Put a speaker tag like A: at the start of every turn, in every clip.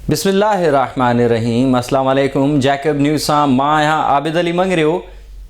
A: बिस्मिल्लाहिर्रहमानिर्रहीम। अस्सलाम वालेकुम। जैकब न्यूज़ सां मां आहियां आबिद अली मंगरियो।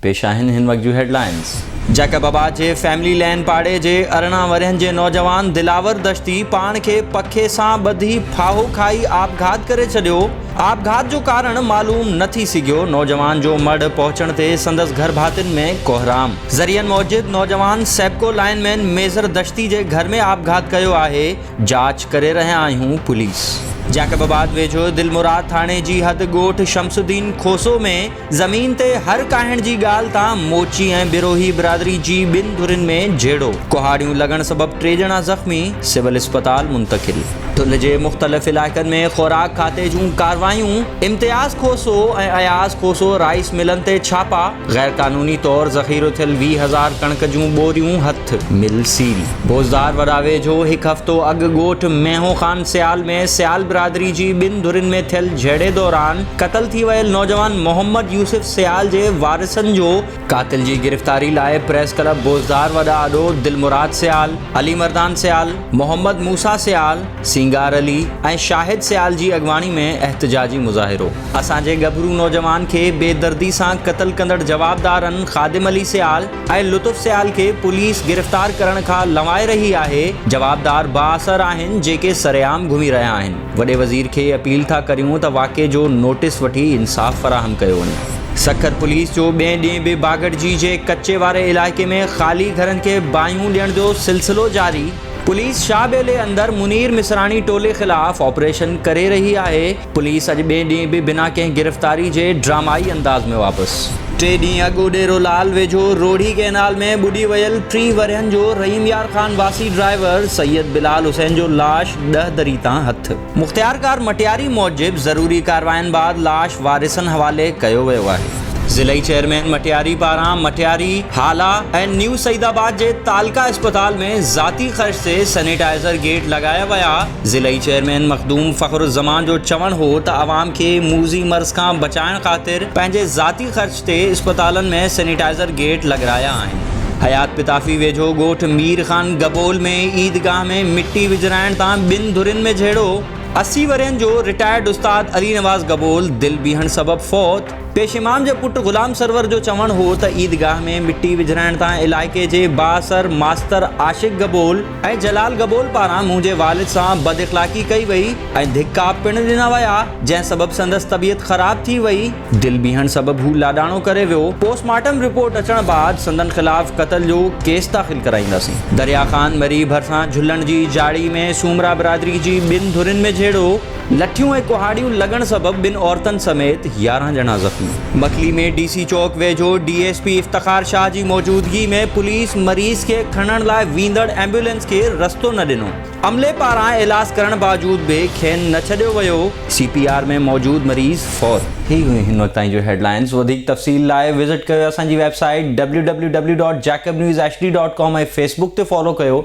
A: पेश आहिनि हिन वक़्त जूं हेडलाइंस। जैकबाबाद जे फैमिली लैन पाड़े जे 18 वरहनि जे नौजवान दिलावर दश्ती पाण खे पखे सां ॿधी फाहो खाई आपघात करे छॾियो। आपघात जो कारण मालूम न थी सघियो। नौजवान जो मढ़ पहुचण ते संदसि घर भातियुनि में कोहराम। ज़रियनि मूजिब नौजवान सेप्को लाइनमैन मेज़र दश्ती जे घर में आपघात कयो आहे। जांच करे रहिया आहियूं पुलिस। जैकबाबाद वेझो दिलमुराद थाणे जी हद ॻोठ शमसुद्दीन खोसो में ज़मीन ते हर काहिण जी ॻाल्हि तां मोची ऐं बिरोही बिरादरी जी ॿिनि धुरियुनि में झेड़ो। कुहाड़ियूं लॻण सबबि 3 ॼणा ज़ख़्मी, सिविल अस्पताल मुंतक़िल। तुल जे मुख़्तलिफ़ इलाइक़नि में ख़ुराक खाते जूं कार्रवायूं। इम्तियाज़ खोसो ऐं अयाज़ खोसो राइस मिलनि ते छापा। गैर क़ानूनी तौर ज़ख़ीरो थियल 20,000 कणक जूं बोरियूं हथ मिल सील। भोजदार वॾा वेझो हिकु हफ़्तो अॻु ॻोठ मेहो ख़ान सियाल में सियाल बिरादरी जी ॿिनि धुरियुनि में थियल झेड़े दौरान क़त्ल थी वियल नौजवान मोहम्मद यूसुफ सियाल जे वारिसनि जो क़ातिल जी गिरफ़्तारी लाइ प्रेस क्लब भोजदार वॾा अॾो दिलमुराद सियाल, अली मर्दान सियाल, मोहम्मद मूसा सियाल, सिंगार अली ऐं शाहिद सियाल जी अॻवानी में एहतजाजी मुज़ाहिरो। असांजे गभरू नौजवान खे बेदर्दी सां क़त्ल कंदड़ जवाबदारनि ख़ादिम अली सियाल ऐं लुत्फ़ सियाल खे पुलिस गिरफ़्तार करण खां लवाए रही आहे। जवाबदार बाअसर आहिनि जेके सरेआम घुमी रहिया आहिनि। वॾे वज़ीर खे अपील था करियूं त वाक़े जो नोटिस वठी इंसाफ़ फराहम कयो वञे। सखर पुलिस जो ॿिए ॾींहुं बि बागड़जी जे कच्चे वारे इलाइक़े में ख़ाली घरनि खे बाहियूं ॾियण जो सिलसिलो जारी। पुलिस शाहबेले अंदर मुनीर मिसरानी टोले ख़िलाफ़ ऑपरेशन करे रही आहे। पुलिस अॼु ॿिए ॾींहुं बि बिना कंहिं गिरफ़्तारी जे ड्रामाई अंदाज़ में वापसि। 3 ॾींहं अॻु डेरो लाल वेझो रोढ़ी कैनाल में ॿुॾी वियल 3 वरहनि जो रहीम यार ख़ान वासी ड्राइवर सैयद बिलाल हुसैन जो लाश 10 दरी तां हथ। मुख़्तियारकार मटियारी मूजिब ज़रूरी कार्रवाइनि बाद लाश वारिसनि हवाले कयो वियो आहे। ज़िलई चेयरमैन मटियारी पारां मटियारी, हाला ऐं न्यू सईदाबाद जे तालका अस्पताल में ज़ाती ख़र्च से सैनिटाइज़र गेट लॻाया विया। ज़िलई चेयरमैन मखदूम फ़ख़्रुज़्ज़मान जो चवणु हो त आवाम खे मूज़ी मर्ज़ खां बचाइण ख़ातिर पंहिंजे ज़ाती ख़र्च ते अस्पतालनि में सैनिटाइज़र गेट लॻाया आहिनि। हयात पिताफ़ी वेझो ॻोठ मीर ख़ान गबोल में ईदगाह में मिट्टी विझराइण तां 2 धुरियुनि में झेड़ो। 80 वरहनि जो रिटायर्ड उस्ताद अली नवाज़ गबोल दिल बीहण सबबि फौत। पेश इमाम जे पुट ग़ुलाम सरवर जो चवणु हो त ईदगाह में मिट्टी विझराइण तां इलाइक़े जे बाअसर मास्तर आशिक़ गबोल ऐं जलाल गबोल पारां मुंहिंजे वालिद सां बद इख़्लाक़ी कई वई ऐं धिक्का पिणु ॾिना विया, जंहिं सबबि संदसि तबियत ख़राब थी वई। दिल बीहण सबबि हू लाॾाणो करे वियो। पोस्टमार्टम रिपोर्ट अचण बाद संदन ख़िलाफ़ क़त्ल जो केस दाख़िल कराईंदासीं। दरिया ख़ान मरी भरिसां झुलण जी जाड़ी में सूमरा बिरादरी जी 2 धुरियुनि में झेड़ो। लठियूं ऐं कुहाड़ियूं लॻण सबबि 2 औरतुनि समेत 11 ॼणा ज़ख़्मी। मखली में डीसी चौक वेझो डीएसपी इफ्तिखार शाह जी मौजूदगी में पुलिस मरीज़ खे खणण लाइ वेंदड़ एम्बुलेंस खे रस्तो न ॾिनो। अमले पारां इलाज करण बावजूद बि खेनि न छॾियो वियो। CPR में मौजूद मरीज़ फौत। ही हुई हिन वक़्त ताईं जो हेडलाइंस। वधीक तफ़सील लाइ विज़िट कयो असांजी वेबसाइट www.jacobnewshd.com ऐं फेसबुक ते फॉलो कयो।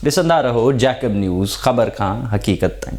A: ॾिसंदा रहो जैकब न्यूज़, ख़बर खां हक़ीक़त ताईं।